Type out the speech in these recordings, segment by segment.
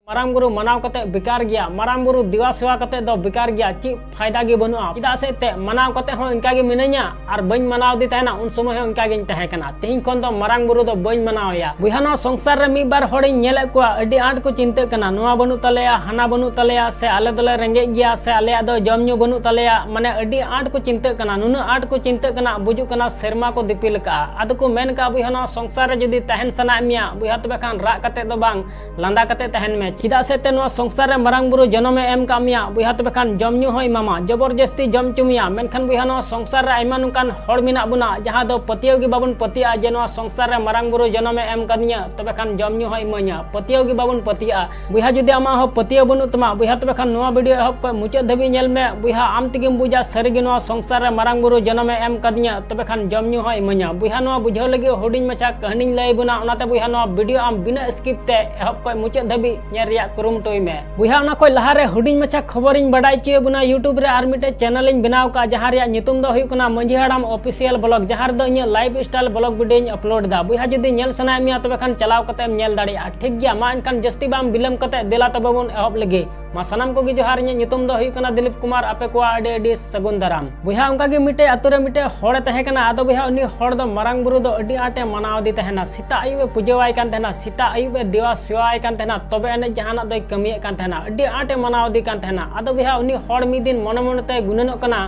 मारांग बुरु मनाव कते बेकार गया मारांग बुरु दिवा सेवा कते दो बेकार गया ची फायदा गे बनुआ चिदा से ते मनाव कते हो इनका गे मिनैया आर बइन मनाव दी तहना उन समय हो इनका गे तहे कना तेहिं खन दो मारांग बुरु दो बइन मनाव या बुहानो संसार रे मी बार होड़ी नेले को अडी आंट को चिंता कना नोआ बनु तलेया हाना बनु तलेया से आले दले रेंगे गया से आले दो जम न्यू बनु तलेया माने अडी आंट को चिंता कना नुनु आंट को चिंता कना बुजु कना शर्मा को दिपिल का आद को मेन का बुहानो संसार रे जदी तहन सना मिया बुहा तबे खान रा कते दो बांग लांदा कते तहन में चिदा से ते नोआ संसार रे मारांग बुरु जनमे एम कामिया बुहा तबे खान जम न्यू होय मामा जबरदस्ती जम चुमिया मेनखान बुहा नोआ संसार रे आइमा नुकान हड़ मिना बुना जहां दो पतियो गे बाबन पतिया जे नोआ संसार रे मारांग बुरु जनमे एम कादिया तबे खान जम न्यू होय इमाया पतियो गे बाबन पतिया बुहा जुदी आमा हो पतियो बनु तमा बुहा तबे खान नोआ वीडियो एहब को मुचाद धबी नेल मे बुहा आम तिगिम बुझा सरिगे नोआ संसार रे मारांग बुरु जनमे एम कादिया तबे खान जम न्यू होय इमाया बुहा नोआ बुझाव लगे हुडिंग मचा कहानी लय बुना ओनाते बुहा नोआ वीडियो आम बिना स्किप ते एहब को मुचाद धबी नेल रिया कुरुमटोय में बुहा ना कोई लहारे हुडिंग मचा खबरिंग बडाय चिए बुना यूट्यूब रे आर मिटे चैनल इन बनाव का जहां रिया नितुम दो हुयु कना मंझी हाड़ाम ऑफिशियल ब्लॉग जहां दो इन live style blog video upload दा बुहा जदी नेल सनाय मिया तबे खान चलाव कते नेल दाड़िया ठीक गया मा इनखान जस्ती बाम बिलम कते देला तबे बन एहब लगे मा सनाम को गे जोहार इन नितुम दो हुयु कना दिलीप कुमार आपे को आडे आडे सगुन दाराम बुहा उनका गे मिटे अतु रे मिटे होड़ तहे कना आदो बुहा उनी होड़ दो मारांग बुरु दो अडी आटे मनाव दी तहेना सीता आयुबे पुजेवाय कान तहेना सीता आयुबे देवा सेवाय कान तहेना तबे अने जहाना दो कमिये कान तहेना अडी आटे मनाव दी कान तहेना आदो बुहा उनी होड़ मी दिन मन मन ते गुननो कना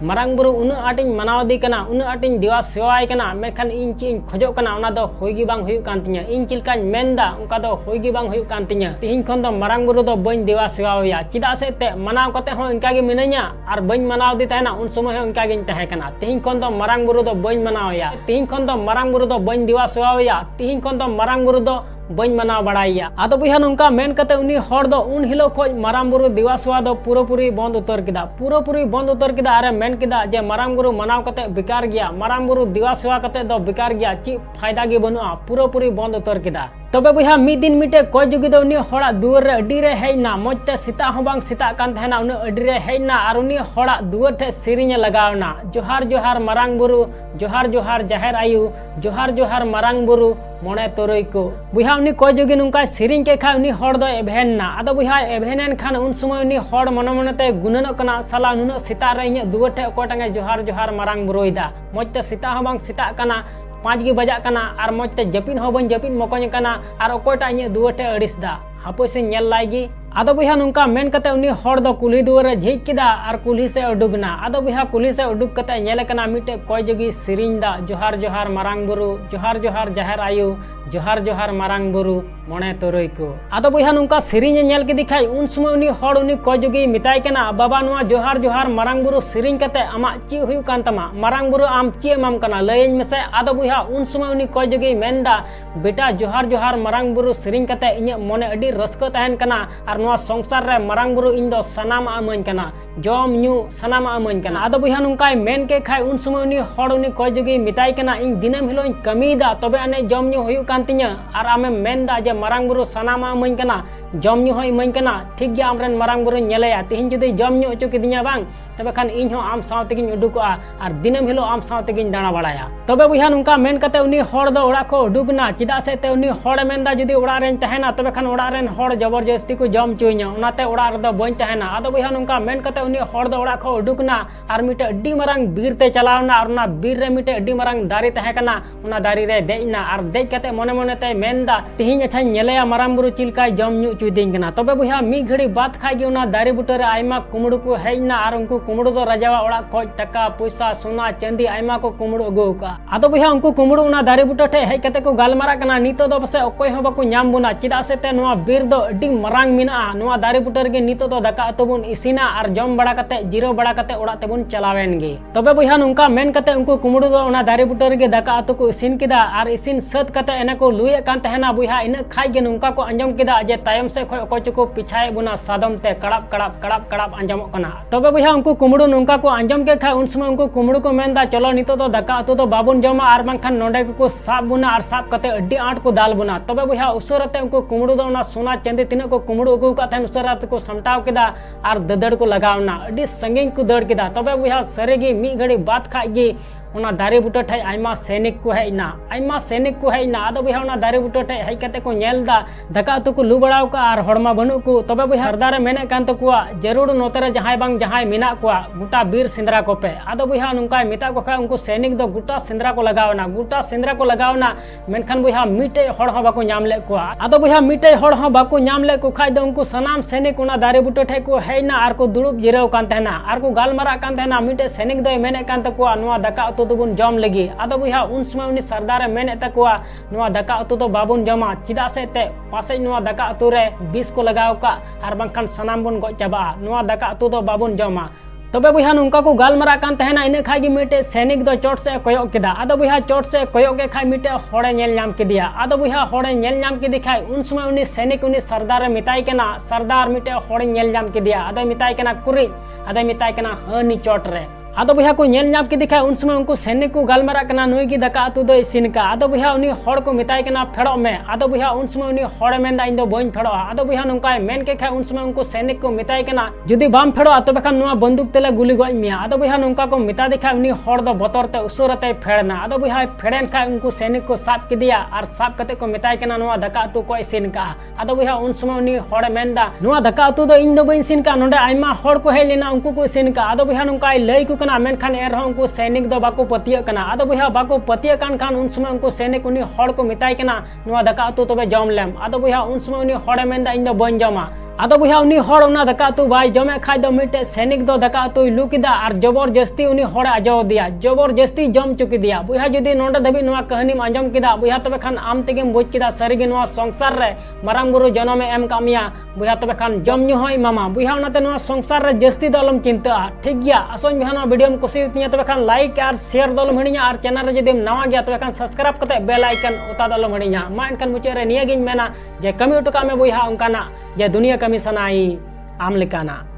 मारांग बुरु उन आटिन मनाव दी कना उन आटिन देवा सेवाय कना मेखान इन ची खोजो कना ओना दो होयगी बांग हुयु कान तिया इन चिलकान मेनदा उनका दो होयगी बांग हुयु कान तिया तिहिन खन दो मारांग बुरु दो बइन देवा सेवाया चिदा से ते मनाव कते हो इनका गे मिनैया आर बइन मनाव दी तहना उन समय हो इनका गे तहे कना तिहिन खन दो मारांग बुरु दो बइन मनावया तिहिन खन दो मारांग बुरु दो बइन देवा सेवाया तिहिन खन दो मारांग बुरु दो बइन मनाव बड़ाइया आदो बुहा नोंका मेन कते उनी होड़ दो उन हिलो खोज मारांग बुरु देवा सेवा दो पूरी बंद उतर किदा पूरी बंद उतर किदा अरे मेन किदा जे मारांग बुरु मनाव कते बेकार गया मारांग बुरु देवा सेवा कते दो बेकार गया ची फायदा गे बनुआ पूरी बंद उतर किदा तबे बुहा मिद दिन मिटे कोई जुगी दो उनी होड़ा दुआर रे अडी रे हेजना मजते सीता हो बांग सीता कान तहना उनी अडी रे हेजना आर उनी होड़ा दुआर ठे सिरिंग लगावना जोहार जोहार मारांग बुरु जोहार जोहार जाहेर आयु जोहार जोहार मारांग बुरु मोने तोरई को बुहा उनी कोई जुगी नुका सिरिंग के खा उनी होड़ दो एभेनना आदो बुहा एभेनेन खान उन समय उनी होड़ मन मनते गुननो कना साला नुनो सीता रे इᱧ दुआर ठे ओकोटांगे जोहार जोहार मारांग बुरुइदा मजते सीता हो बांग सीता कना 5 गे बजा कना आर मजते जपिन हो बन जपिन मकोኝ कना आर ओकोटा इᱧ दुआर ठे अड़िसदा हापोसे नेल लागी आदो बुहा नुका मेन कते उनी होड़ दो कुली दुआर रे झेज किदा आर कुली से उडुगना आदो बुहा कुली से उडुग कते नेले कना मिटे कोई जगी सिरिंग दा जोहार जोहार मारांग बुरु जोहार जोहार जाहेर आयु जोहार जोहार मारांग बुरु मोने तोरई को आदो बुहा नुका सिरिंग नेल के दिखाई उन समय उनी होड़ उनी कोई जगी मिताय कना बाबा नुआ जोहार जोहार मारांग बुरु सिरिंग कते आमा ची हुयु कान तमा मारांग बुरु आम ची एमाम कना लयन मेसे आदो बुहा उन समय उनी कोई जगी मेनदा बेटा जोहार जोहार मारांग बुरु सिरिंग कते इᱧ मोने अडी रस्को तहन कना आर नोआ संसार रे मारांग बुरु इन दो सनाम आमन कना जम न्यू सनाम आमन कना आदो बुहा नुकाय मेन के खाय उन समय उनी होड़ उनी कोई जगी मिताय कना इन दिनम हिलो इन कमीदा तबे अने जम न्यू हुयु कान तिया आर आमे मेनदा जे मारांग बुरु सनाम आमन कना जम न्यू हो इमन कना ठीक गया आमरेन मारांग बुरु नेलेया तिहिन जदी जम न्यू अचो किदिया बांग तबे खान इन हो आम साव तेगिन उडुकोआ आर दिनम हिलो आम साव तेगिन दाणा बड़ाया तबे बुहा नुका मेन कते उनी होड़ दो ओड़ा को उडुगना चिदा से ते उनी होड़ मेनदा जदी ओड़ा रेन तहेना तबे खान ओड़ा रेन होड़ जबरदस्ती को जम चुइया ओनाते ओड़ा रे दो बन तहेना आदो बुहा नुका मेन कते उनी होड़ दो ओड़ा को उडुगना आर मिटे अड्डी मारांग बीर ते चलावना आर ना बीर रे मिटे अड्डी मारांग दारी तहे कना ओना दारी रे देजना आर देज कते मने मने ते मेनदा तिहिन अच्छा नेलेया मारांग बुरु चिलकाय जम न्यू चुइदिंग कना तबे बुहा मी घड़ी बात खाय गे ओना दारी बुटा रे आयमा कुमड़ू को हेजना आर उनको कुमड़ू दो राजावा ओड़ा खोज टका पैसा सोना चांदी आयमा को कुमड़ू अगो का आदो बुहा उनको कुमड़ू ओना दारी बुटा ठे हेज कते को गालमारा कना नितो दो बसे ओकोय हो बाको नाम बुना चिदा से ते नोआ बीर दो अड्डी मारांग मिना नोआ दारी बुटा रे नितो दो दाका अतो बुन इसिना आर जम बड़ा कते जीरो बड़ा कते ओड़ा तेबुन चलावेन गे तबे बुहा नुका मेन कते उनको कुमड़ू दो ओना दारी बुटा रे दाका अतो को इसिन किदा आर इसिन सत कते एने को लुये कान तहेना बुहा इन खाय गे नुका को अंजम किदा जे तायम से खोय ओको चको पिछाए बुना सादम ते कड़ाप कड़ाप कड़ाप कड़ाप अंजम कना तबे बुहा उनको कुमड़ू नुका को अंजम के खाय उन समय उनको कुमड़ू को मेनदा चलो नितो दो दाका अतो दो बाबुन जमा आर बांखान नोंडे को साब बुना आर साब कते अड्डी आंट को दाल बुना तबे बुहा उसरते उनको कुमड़ू दो ओना सोना चांदी तिना को कुमड़ू अगु का थेन उसरत को समटाव किदा आर ददड़ को लगावना अड्डी संगिंग को दड़ किदा तबे बुहा सरेगी मी घड़ी बात खाय गे उना दारे बुटा ठे आयमा सैनिक को हेजना आदो बुहा उना दारे बुटा ठे हेज कते को नेलदा दाका उतु को लू बड़ाव का आर हड़मा बनु को तबे बुहा सरदार मेने कान तकुआ जरूर नोतरे जहाय बांग जहाय मेना कुआ गुटा बीर सिंद्रा को पे आदो बुहा नुंका मिता को खा उनको सैनिक दो गुटा सिंद्रा को लगावना मेनखान बुहा मिटे हड़ हो बाको नाम ले कुआ आदो बुहा मिटे हड़ हो बाको नाम ले को खाय दो उनको सनाम सैनिक उना दारे बुटा ठे को हेजना आर को दुड़ुब जिराव कान तहना आर को गालमारा कान तहना मिटे सैनिक दो मेने कान तकुआ नुआ दाका उतु दुबुन जम लगी आदो बुहा उन समय उनी सरदार मेने तकुआ नुआ दाका उतु तो बाबुन जमा चिदा से ते पासे नुआ दाका उतु रे 20 को लगाव का आर बांखान सनाम बुन गoj चाबा नुआ दाका उतु तो बाबुन जमा तबे बुहा नुंका को गालमारा कान तहना इने खाय गी मिटे सैनिक दो चोट से कोयक केदा आदो बुहा चोट से कोयक के खाय मिटे हड़े नेल नाम केदिया आदो बुहा हड़े नेल नाम केदि खाय उन समय उनी सैनिक उनी सरदार मिताय केना सरदार मिटे हड़े नेल नाम केदिया आदो मिताय केना कुरी आदो मिताय केना हनी चोट रे आदो बुहा को नेल नाम के दिखा उन समय उनको सैनिक को गालमारा कना नुई की दाका उतु दो इसिन का आदो बुहा उनी हड़ को मिताय केना फेड़ो में आदो बुहा उन समय उनी हड़ मेंदा इन दो बइन फेड़ो आदो बुहा नुंका मेन के खा उन समय उनको सैनिक को मिताय केना जुदी बाम फेड़ो तबे खान नुआ बंदूक तेले गुली गoj मिया आदो बुहा नुंका को मिता दिखा उनी हड़ दो बतर ते उसुरते फेड़ना आदो बुहा फेड़न खा उनको सैनिक को साब के दिया और साब कते को मिताय केना नुआ दाका उतु को इसिन का आदो बुहा उन समय उनी हड़ मेंदा नुआ दाका उतु दो इन दो बइन सिन का नोडे आइमा हड़ को हे लेना उनको को इसिन का आदो बुहा नुंका लई को कना मेनखान एर उनको सैनिक दो बाको पतिया कना आदो बुहा बाको पतिया कान खान उन समय उनको सैनिक उनी हड़ को मिताय केना नुआ दाका उतु तबे जम लेम आदो बुहा उन समय उनी हड़ मेंदा इन दो बन जमा आदो बुहा उनी हड़ उना दाका उतु बाय जमे खाय दो मिटे सैनिक दो दाका उतु लू किदा और जबरदस्ती उनी हड़ आजो दिया जबरदस्ती जम चुकी दिया बुहा जुदी नोंडे धबी नुआ कहानी आंजम किदा बुहा तबे खान आम तेगेम बुझ किदा सरिगे नुआ संसार रे मारांग बुरु जनमे एम कामिया बुहा तबे खान जम न्यू होय मामा बुहा उनाते नुआ संसार रे जस्ती दलम चिंता ठीक गया आसोन बुहा नुआ वीडियो में कुसी तिया तबे खान लाइक और शेयर दलम हणिया और चैनल रे जदी नवा गया तबे खान सब्सक्राइब कते बेल आइकन उता दलम हणिया मा इनखान मुचे रे निया गिन मेना जे कमी उटका में बुहा उनकाना जे दुनिया कमी सनाई आम लेकाना।